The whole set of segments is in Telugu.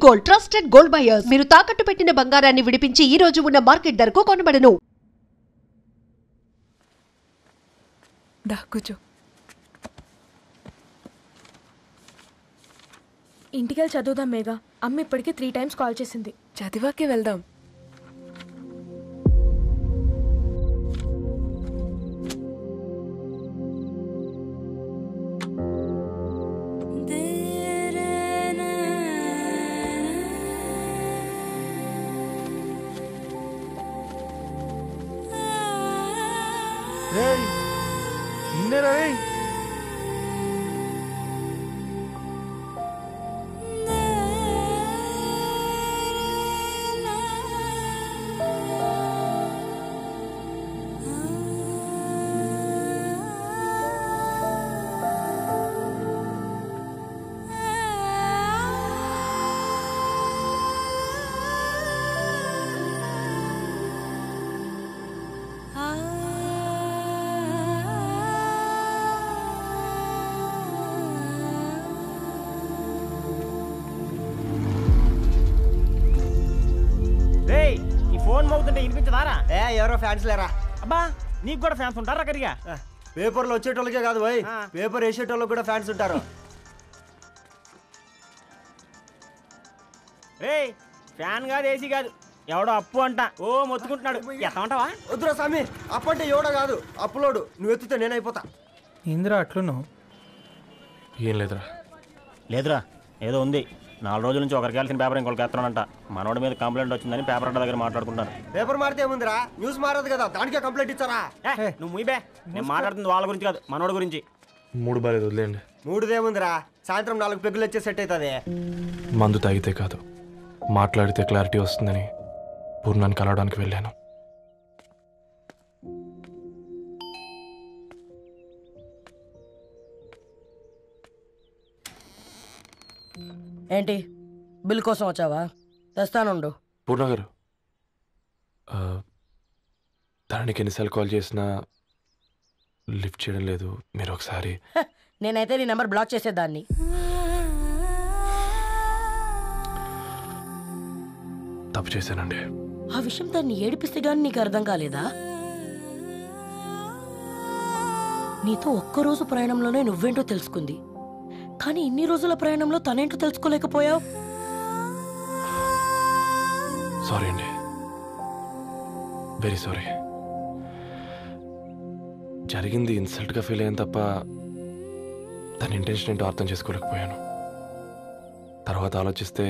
Gold, trusted gold buyers. మీరు తాకట్టు పెట్టిన బంగారాన్ని విడిపించి ఈ రోజు ఉన్న మార్కెట్ ధరకు కొనబడను. కూర్చో. ఇంటికెళ్ళి చదువుదాం మేఘా. అమ్మ ఇప్పటికే 3 times కాల్ చేసింది. చదివాకే వెళ్దాం. ఫోన్ మోగుతుంటే వినిపించదారా? ఎవరో ఫ్యాన్స్ లేరా? అబ్బా నీకు కూడా ఫ్యాన్స్ ఉంటారా? కరిగా పేపర్లో వచ్చేటోళ్ళకే కాదు పోయి, పేపర్ వేసేటోళ్ళకి కూడా ఫ్యాన్స్ ఉంటారు. రే ఫ్యాన్ కాదు, ఏసీ కాదు, ఎవడో అప్పు అంట ఓ మొత్తుకుంటున్నాడు. ఎత్తమంటావా? వద్దురా స్వామి, అప్పు అంటే ఎవడో కాదు, అప్పులోడు. నువ్వు ఎత్తితే నేనైపోతా. ఇందిరా అట్లున్నావు? ఏం లేదురా. లేదురా, ఏదో ఉంది. 4 రోజుల నుంచి ఒకరికి వెళ్ళిన పేపర్ ఇంకొకరికి ఎత్తనంట. మనోడి మీద కంప్లైంట్ వచ్చిందని పేపర్ అడ్డ దగ్గర మాట్లాడుకుంటాను. పేపర్ మారితే ఏముందిరా, న్యూస్ మారదు కదా, దానికే కంప్లైంట్ ఇచ్చారా? నువ్వు ముయ్యబే, నేను మాట్లాడుతుంది వాళ్ళ గురించి కాదు, మనోడి గురించి. మూడు బాలేదు, వదిలేండి. మూడుదేముందిరా, సాయంత్రం 4 పెగ్గులు వచ్చే సెట్ అవుతుంది. మందు తాగితే కాదు, మాట్లాడితే క్లారిటీ వస్తుందని పూర్ణాన్ని కలవడానికి వెళ్ళాను. ఏంటి, బిల్ కోసం వచ్చావా? తెస్తానుండు. పూర్ణ గారు, దానికి ఎన్నిసార్లు కాల్ చేసినా లిఫ్ట్ చేయడం లేదు. మీరు ఒకసారి. నేనైతే నీ నెంబర్ బ్లాక్ చేసేదాన్ని. తప్పు చేశానండి. ఆ విషయం దాన్ని ఏడిపిస్తే గానీ నీకు అర్థం కాలేదా? నీతో ఒక్కరోజు ప్రయాణంలోనే నువ్వేంటో తెలుసుకుంది, కానీ ఇన్ని రోజుల ప్రయాణంలో తనేంటో తెలుసుకోలేకపోయావు. సారీ అండి, వెరీ సారీ. జరిగింది ఇన్సల్ట్గా ఫీల్ అయ్యాను తప్ప తన ఇంటెన్షన్ ఏంటో అర్థం చేసుకోలేకపోయాను. తర్వాత ఆలోచిస్తే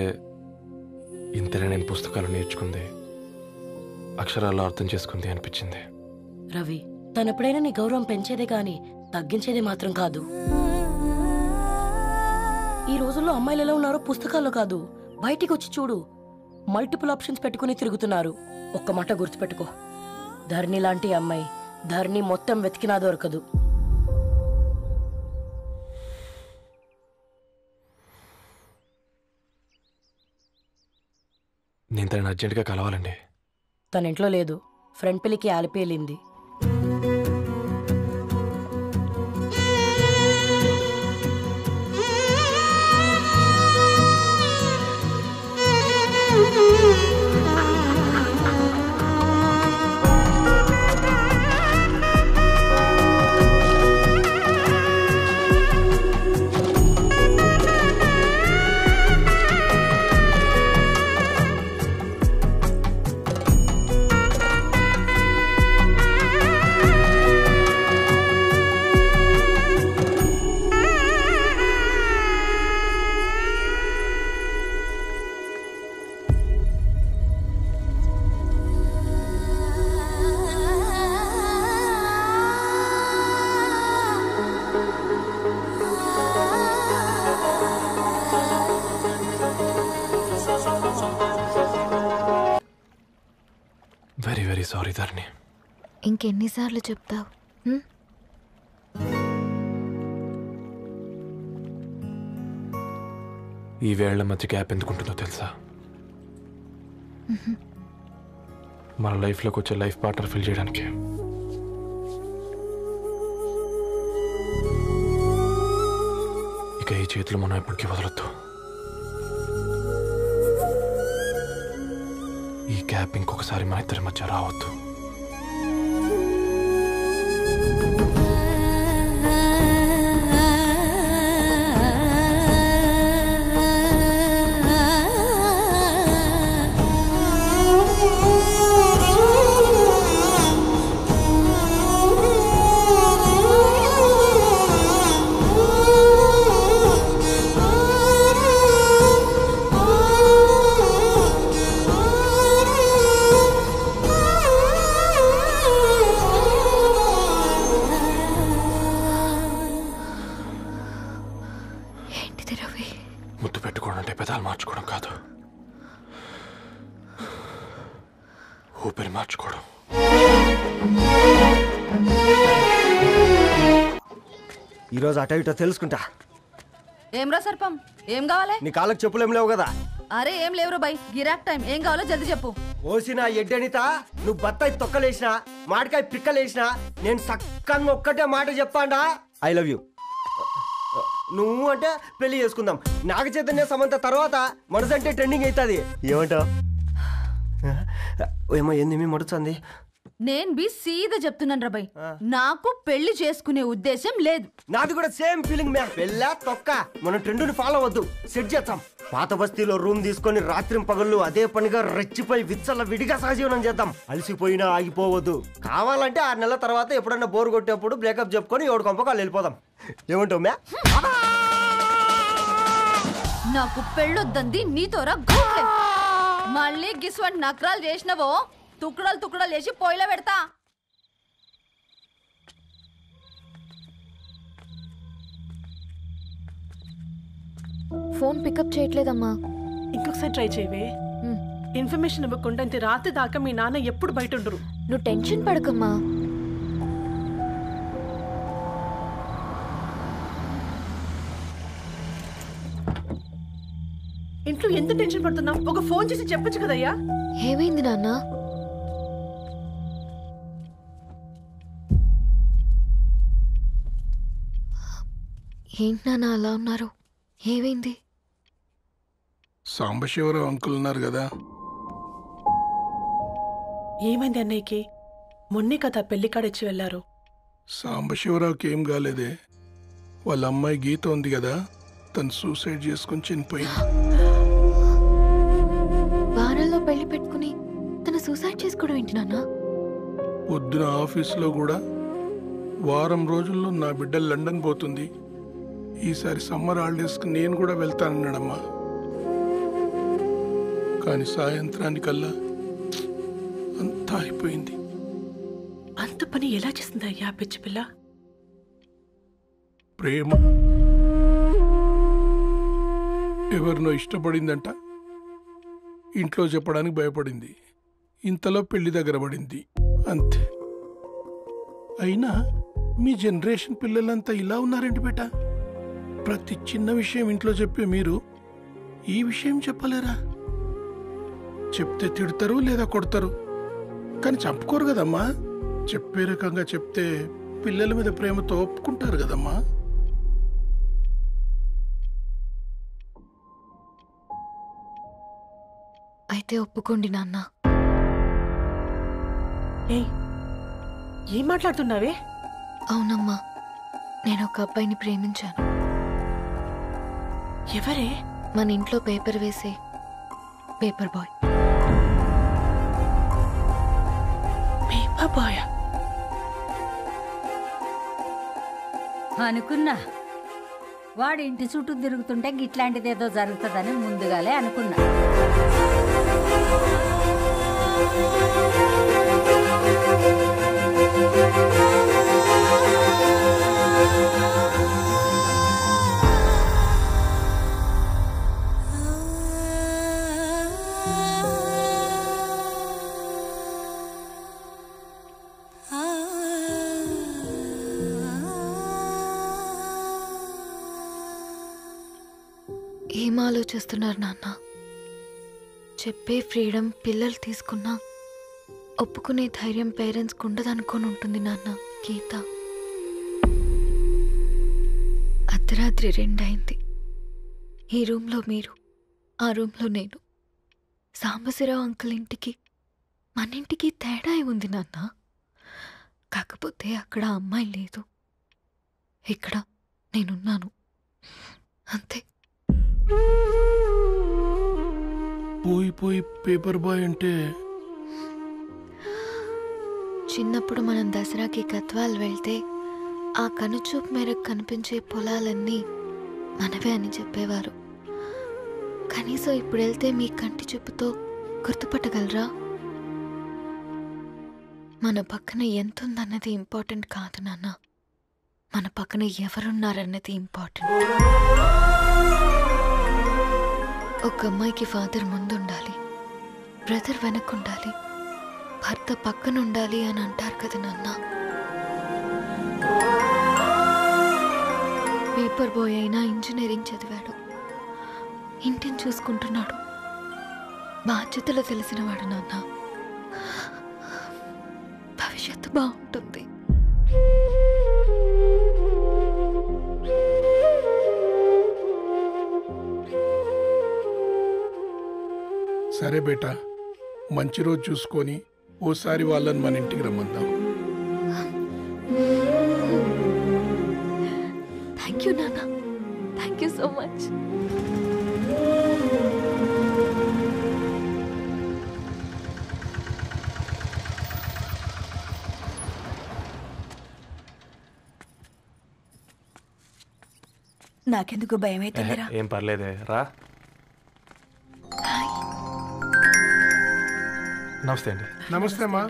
ఇంతనే నేను పుస్తకాలు నేర్చుకుంది, అక్షరాల్లో అర్థం చేసుకుంది అనిపించింది. రవి, తనెప్పుడైనా నీ గౌరవం పెంచేదే కానీ తగ్గించేదే మాత్రం కాదు. ఈ రోజుల్లో అమ్మాయిలు ఎలా ఉన్నారో పుస్తకాల్లో కాదు, బయటికి వచ్చి చూడు. మల్టిపుల్ ఆప్షన్స్ పెట్టుకుని తిరుగుతున్నారు. ఒక్క మాట గుర్తుపెట్టుకో, ధరణి లాంటి అమ్మాయి ధరణి మొత్తం వెతికినా దొరకదు. నేను తనని అర్జెంటుగా కలవాలండి. తన ఇంట్లో లేదు, ఫ్రెండ్ పెళ్లికి ఆలిపేలింది. వెరీ వెరీ సారీ ధరణి. ఇంకెన్నిసార్లు చెప్తావు? ఈ వేళ్ల మధ్య గ్యాప్ ఎందుకుంటుందో తెలుసా? మన లైఫ్లోకి వచ్చే లైఫ్ పార్ట్నర్ ఫిల్ చేయడానికి. ఇక ఈ చేతులు మనం ఎప్పటికీ వదలొద్దు. గ్యాప్ ఇంకొకసారి మన ఇద్దరి మధ్య రావద్దు. ముద్దు పెట్టుకోవడం అంటే పెదాలు మార్చుకోవడం కాదు, ఊపిరి మార్చుకోవడం. ఈరోజు అటో ఇటో తెలుసుకుంటా. ఏమ్రా సర్పం, ఏం కావాలి? నీ కాళ్ళకి చెప్పులు ఏం లేవు కదా? అరే ఏం లేవురా బై, గిరాక్ టైం. ఏం కావాలో జల్దీ చెప్పు. ఓసిన ఎడ్డనిత, నువ్వు బత్తాయి తొక్కలేసినా మాడికాయ పిక్కలేసినా నేను సక్కంగా ఒక్కటే మాట చెప్పాండా, ఐ లవ్ యూ. నువ్వు అంటే పెళ్లి చేసుకుందాం. నాగ చైతన్య సమంత తర్వాత మనసు అంటే ట్రెండింగ్ అవుతుంది. ఏమంటావు? ఏమో ఏంది మీ మడుచుంది? నేను బి సీదా చెప్తున్నాను రా బై, నాకు పెళ్లి చేసుకునే ఉద్దేశం లేదు. నాది కూడా సేమ్ ఫీలింగ్ మ్యా. పెళ్ళా తొక్క, మనం ట్రెండ్ని ఫాలో అవద్దు, సెట్ చేస్తాం. పాత బస్తీలో రూమ్ తీసుకొని రాత్రి పగళ్ళు అదే పనిగా రెచ్చిపోయి విచ్చల విడిగా సహజీవనం చేద్దాం. అలసిపోయినా ఆగిపోవద్దు. కావాలంటే 6 నెలల తర్వాత ఎప్పుడన్నా బోర్ కొట్టేప్పుడు బ్రేకప్ చెప్పుకొని ఎవడు కొంపకాలు వెళ్ళిపోదాం. ఏమంటావు మ్యా? నాకు పెళ్ళొద్దంది నీతోరా. మళ్ళీ గిస్వంటి నకరాలు చేసినవో తుక్కడలు తుక్కడలు వేసి పొయ్యిలో పెడతా. ఫోన్ పికప్ చేయట్లేదమ్మా. ఇంకొకసారి ట్రై చేయవే. ఇన్ఫర్మేషన్ ఇవ్వకుండా ఇంత రాత్రి దాకా మీ నాన్న ఎప్పుడు బయట ఉండరు. నువ్వు టెన్షన్ పడకమ్మా. ఇంట్లో ఎంత టెన్షన్ పడుతున్నావు? ఒక ఫోన్ చేసి చెప్పొచ్చు కదయ్యా. ఏమైంది నాన్న? ఏంటి నాన్న అలా ఉన్నారు? ఏమైంది? సాంబశివరావు అంకుల్ ఉన్నారు కదా. ఏమైంది అన్నయ్యకి? మొన్నే కదా పెళ్లి కాడొచ్చి వెళ్ళారు. సాంబశివరావుకి ఏం కాలేదే. వాళ్ళ అమ్మాయి గీత ఉంది కదా, తను సూసైడ్ చేసుకుని చనిపోయింది. వారంలో పెళ్లి పెట్టుకుని తను సూసైడ్ చేసుకోవడం ఏంటి నాన్న? పొద్దున ఆఫీసులో కూడా వారం రోజుల్లో నా బిడ్డ లండన్ పోతుంది, ఈసారి సమ్మర్ హాలిడేస్కి నేను కూడా వెళ్తానన్నాడమ్మా. కానీ సాయంత్రానికల్లా అంతా అయిపోయింది. అంత పని ఎలా చేసింది అయ్యా పిచ్చి పిల్ల? ప్రేమ. ఎవరినో ఇష్టపడిందంట, ఇంట్లో చెప్పడానికి భయపడింది. ఇంతలో పెళ్లి దగ్గర పడింది, అంతే. అయినా మీ జనరేషన్ పిల్లలంతా ఇలా ఉన్నారేంటి బేట? ప్రతి చిన్న విషయం ఇంట్లో చెప్పి మీరు ఈ విషయం చెప్పలేరా? చెప్తే తిడతారు లేదా కొడతారు, కానీ చంపుకోరు కదమ్మా. చెప్పే రకంగా చెప్తే పిల్లల మీద ప్రేమతో ఒప్పుకుంటారు కదమ్మా. అయితే ఒప్పుకోండి నాన్న. ఏం మాట్లాడుతున్నావే? అవునమ్మా, నేను ఒక అబ్బాయిని ప్రేమించాను. ఎవరే? మన ఇంట్లో పేపర్ వేసే పేపర్ బాయ్. పేపర్ బాయ్ అనుకున్నా. వాడి ఇంటి చుట్టూ తిరుగుతుంటే గిట్లాంటిది ఏదో జరుగుతుందని ముందుగాలే అనుకున్నా. ఏం ఆలోచిస్తున్నారు నాన్న? చెప్పే ఫ్రీడమ్ పిల్లలు తీసుకున్నా ఒప్పుకునే ధైర్యం పేరెంట్స్కి ఉండదనుకొని ఉంటుంది నాన్న. గీత అర్ధరాత్రి 2 అయింది. ఈ రూమ్లో మీరు, ఆ రూమ్లో నేను. సాంబశివరావు అంకుల్ ఇంటికి మన ఇంటికి తేడా ఉంది నాన్న. కాకపోతే అక్కడ అమ్మాయి లేదు, ఇక్కడ నేనున్నాను అంతే. పోయి పోయి పేపర్ బాయ్ అంటే చిన్నప్పుడు మనం దసరాకి గద్వాల్ వెళ్తే ఆ కనుచూపు మేరకు కనిపించే పొలాలన్నీ మనవే అని చెప్పేవారు. కనీసం ఇప్పుడు వెళ్తే మీ కంటి చూపుతో గుర్తుపట్టగలరా? మన పక్కన ఎంతుందన్నది ఇంపార్టెంట్ కాదు నాన్న, మన పక్కన ఎవరున్నారన్నది ఇంపార్టెంట్. ఒక అమ్మాయికి ఫాదర్ ముందుండాలి, బ్రదర్ వెనకుండాలి, భర్త పక్కన ఉండాలి అని అంటారు కదా నాన్న. పేపర్ బాయ్ అయినా ఇంజనీరింగ్ చదివాడు, ఇంటిని చూసుకుంటున్నాడు, బాధ్యతలు తెలిసినవాడు నాన్న. భవిష్యత్తు బాగుంటుంది. సరే బేటా, మంచి రోజు చూసుకొని ఓసారి వాళ్ళని మన ఇంటికి రమ్మందాం. థ్యాంక్ యూ నాన్న, థ్యాంక్ యూ సో మచ్. నాకెందుకు భయం అవుతుందిరా. ఏం పర్లేదే, రా. నమస్తే అండి. నమస్తే అమ్మా,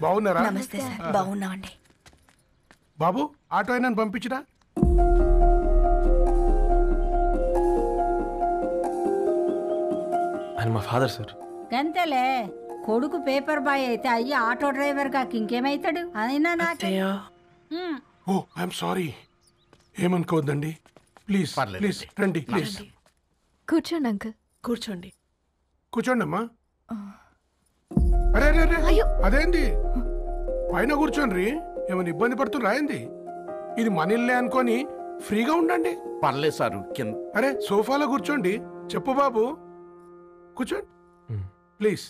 బాగున్నారా? నమస్తే సార్, బాగున్నామండి. బాబు, ఆటో అయినా పంపించినా? ఆయన మా ఫాదర్ సార్. గంతేలే, కొడుకు పేపర్ బాయ్ అయితే అయ్యి ఆటో డ్రైవర్ కాక ఇంకేమైతాడు? అయినా నాకు ఓ ఐఎమ్ సారీ, ఏమనుకోవద్దండి. ప్లీజ్ ప్లీజ్ రండి, ప్లీజ్ కూర్చోండి అంకుల్. కూర్చోండి. కూర్చోండి అమ్మా. అరే అరే అరే, అదేంది పైన కూర్చోండి, ఏమైనా ఇబ్బంది పడుతున్నా ఏంది? ఇది మన ఇల్లే అనుకొని ఫ్రీగా ఉండండి. పర్లేదు సారు. అరే సోఫాలో కూర్చోండి. చెప్పు బాబు, కూర్చోండి ప్లీజ్.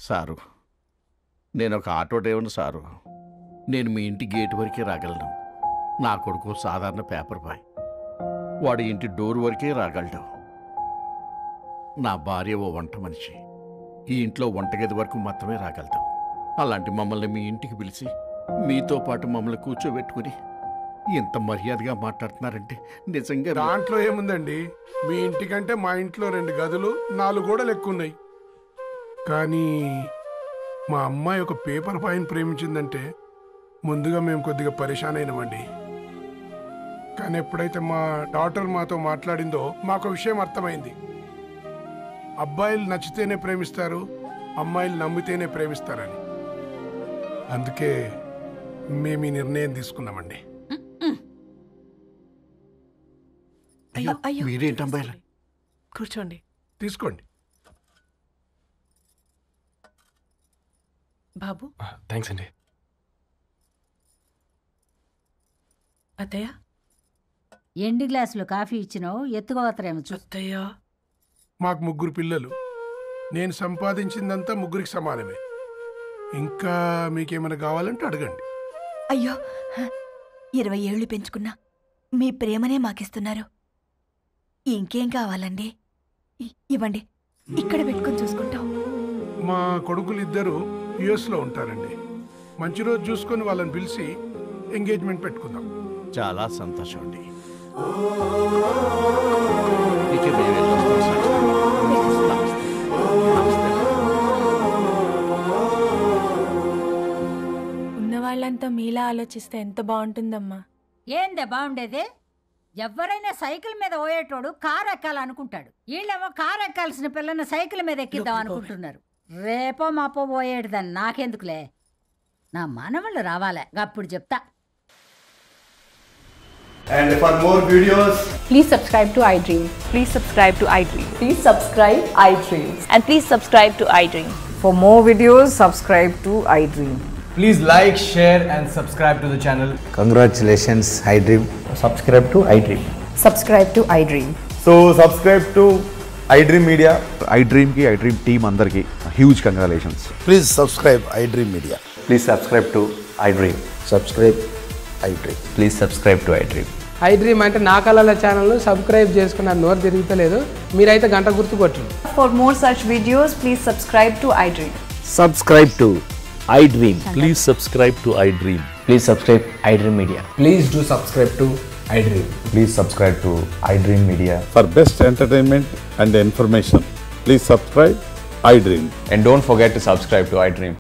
సారు, నేను ఒక ఆటో డ్రైవర్ని సారు. నేను మీ ఇంటి గేట్ వరకే రాగలను. నా కొడుకు సాధారణ పేపర్ బాయ్, వాడి ఇంటి డోర్ వరకే రాగలడు. నా భార్య ఓ వంట మనిషి, ఈ ఇంట్లో వంటగది వరకు మాత్రమే రాగలదు. అలాంటి మమ్మల్ని మీ ఇంటికి పిలిచి మీతో పాటు మమ్మల్ని కూర్చోబెట్టుకుని ఎంత మర్యాదగా మాట్లాడుతున్నారంటే నిజంగా. దాంట్లో ఏముందండి, మీ ఇంటికంటే మా ఇంట్లో 2 గదులు 4 గోడలు ఎక్కువ ఉన్నాయి. కానీ మా అమ్మాయి ఒక పేపర్ బాయ్ని ప్రేమించిందంటే ముందుగా మేము కొద్దిగా పరేషాన్ అయినామండి. కానీ ఎప్పుడైతే మా డాటర్ మాతో మాట్లాడిందో మాకు విషయం అర్థమైంది. అబ్బాయిలు నచ్చితేనే ప్రేమిస్తారు, అమ్మాయిలు నమ్మితేనే ప్రేమిస్తారని. అందుకే మేము ఈ నిర్ణయం తీసుకున్నామండి. మీరేంటి అమ్మాయిలు? కూర్చోండి. తీసుకోండి బాబు. థ్యాంక్స్ అండి. అత్తయ్య, ఎండు గ్లాసులో కాఫీ ఇచ్చినావు, ఎత్తుకోవతరేమో చూస్తయ్యా. మాకు 3 పిల్లలు, నేను సంపాదించిందంతా 3కి సమానమే. ఇంకా మీకేమైనా కావాలంటే అడగండి. అయ్యో, 20 ఏళ్ళు పెంచుకున్నా మీ ప్రేమనే మాకిస్తున్నారు. ఇంకేం కావాలండి? ఇవ్వండి, ఇక్కడ పెట్టుకొని చూసుకుంటాం. మా కొడుకులు 2 యుఎస్లో ఉంటారండి. మంచి రోజు చూసుకొని వాళ్ళని పిలిచి ఎంగేజ్మెంట్ పెట్టుకుందాం. చాలా సంతోషం అండి. ఉన్న వాళ్ళంతా మీలా ఆలోచిస్తే ఎంత బాగుంటుందమ్మా. ఏందే బాగుండేది? ఎవరైనా సైకిల్ మీద పోయేటోడు కారు ఎక్కాలనుకుంటాడు, వీళ్ళేమో కారు ఎక్కాల్సిన పిల్లని సైకిల్ మీద ఎక్కిద్దాం అనుకుంటున్నారు. రేపో మాపో పోయేటిదని నాకెందుకులే, నా మనవళ్ళు రావాలే, అప్పుడు చెప్తా. And for more videos, please subscribe to iDream. Please subscribe to iDream. Please subscribe iDream. And please subscribe to iDream. For more videos, subscribe to iDream. please like, share and subscribe to the channel. iDream Media, iDream ki iDream team andarki huge congratulations. Please subscribe iDream Media. Please subscribe to iDream. Subscribe iDream. Please subscribe to iDream. iDream అంటే నా కళల ఛానల్ సబ్స్క్రైబ్ చేసుకున్న నోరు తిరుగుతలేదు మీరైతే గంట గుర్తు కొట్టండి. For more such videos, please subscribe to iDream. Subscribe to iDream. Please subscribe to iDream. Please subscribe iDream Media. Please do subscribe to iDream. Please subscribe to iDream Media. For best entertainment and information, please subscribe iDream. And don't forget to subscribe to iDream.